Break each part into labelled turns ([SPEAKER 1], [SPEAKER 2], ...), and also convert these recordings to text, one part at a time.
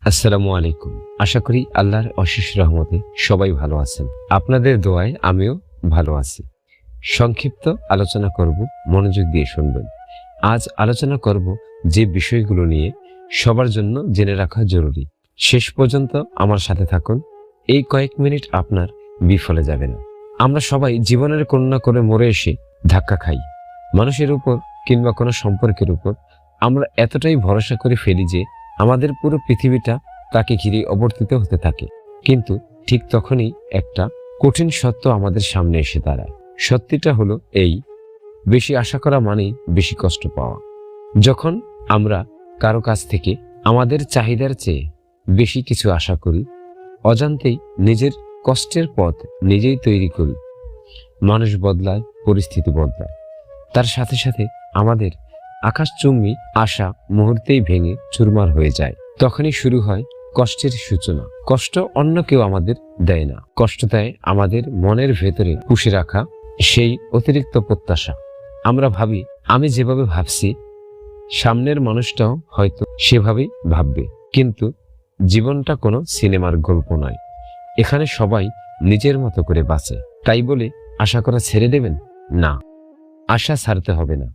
[SPEAKER 1] আসসালামু আলাইকুম। আশা করি আল্লাহর অশেষ রহমতে সবাই ভালো আছেন। আপনাদের দোয়ায় আমিও ভালো আছি। সংক্ষিপ্ত আলোচনা করব, মনোযোগ দিয়ে শুনবেন। আজ আলোচনা করব যে বিষয়গুলো নিয়ে সবার জন্য জেনে রাখা জরুরি। শেষ পর্যন্ত আমার সাথে থাকুন। এই কয়েক মিনিট আপনার বিফলে যাবে না। আমরা সবাই জীবনের কোনো না করে মরে এসে ধাক্কা খাই। মানুষের উপর কিংবা কোনো সম্পর্কের উপর আমরা এতটাই ভরসা করে ফেলি যে আমাদের পুরো পৃথিবীটা তাকে ঘিরে অবর্তিত হতে থাকে। কিন্তু ঠিক তখনই একটা কঠিন সত্য আমাদের সামনে এসে দাঁড়ায়। সত্যিটা হলো এই, বেশি আশা করা মানেই বেশি কষ্ট পাওয়া। যখন আমরা কারো কাছ থেকে আমাদের চাহিদার চেয়ে বেশি কিছু আশা করি, অজান্তেই নিজের কষ্টের পথ নিজেই তৈরি করি। মানুষ বদলায়, পরিস্থিতি বদলায়, তার সাথে সাথে আমাদের আকাশচুম্বী আশা মুহূর্তেই ভেঙে চুরমার হয়ে যায়। তখনই শুরু হয় কষ্টের সূচনা। কষ্ট অন্য কেউ আমাদের দেয় না, কষ্ট দেয় আমাদের মনের ভেতরে পুষে রাখা সেই অতিরিক্ত প্রত্যাশা। আমরা ভাবি, আমি যেভাবে ভাবছি সামনের মানুষটাও হয়তো সেভাবেই ভাববে। কিন্তু জীবনটা কোনো সিনেমার গল্প নয়। এখানে সবাই নিজের মতো করে বাঁচে। তাই বলে আশা করা ছেড়ে দেবেন না, আশা ছাড়তে হবে না।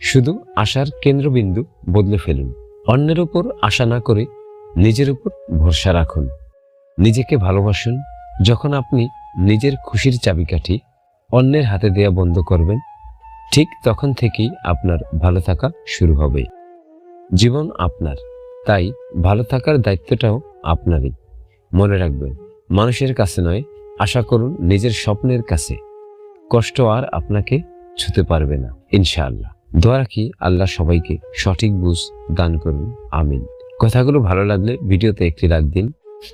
[SPEAKER 1] শুধু আশার কেন্দ্রবিন্দু বদলে ফেলুন। অন্যের উপর আশা না করে নিজের উপর ভরসা রাখুন। নিজেকে ভালোবাসুন। যখন আপনি নিজের খুশির চাবিকাঠি অন্যের হাতে দেয়া বন্ধ করবেন, ঠিক তখন থেকেই আপনার ভালো থাকা শুরু হবে। জীবন আপনার, তাই ভালো থাকার দায়িত্বটাও আপনারই। মনে রাখবেন, মানুষের কাছে নয়, আশা করুন নিজের স্বপ্নের কাছে। কষ্ট আর আপনাকে ছুতে পারবে না, ইনশাআল্লাহ। দোয়া রাখি আল্লাহ সবাইকে সঠিক বুঝ দান করুন, আমিন। কথাগুলো ভালো লাগলে ভিডিওতে একটি লাইক দিন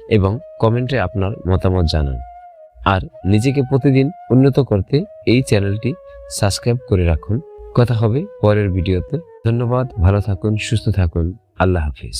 [SPEAKER 1] এবং কমেন্টে আপনার মতামত জানান। আর নিজেকে প্রতিদিন উন্নত করতে এই চ্যানেলটি সাবস্ক্রাইব করে রাখুন। কথা হবে পরের ভিডিওতে। ধন্যবাদ, ভালো থাকুন, সুস্থ থাকুন। আল্লাহ হাফিজ।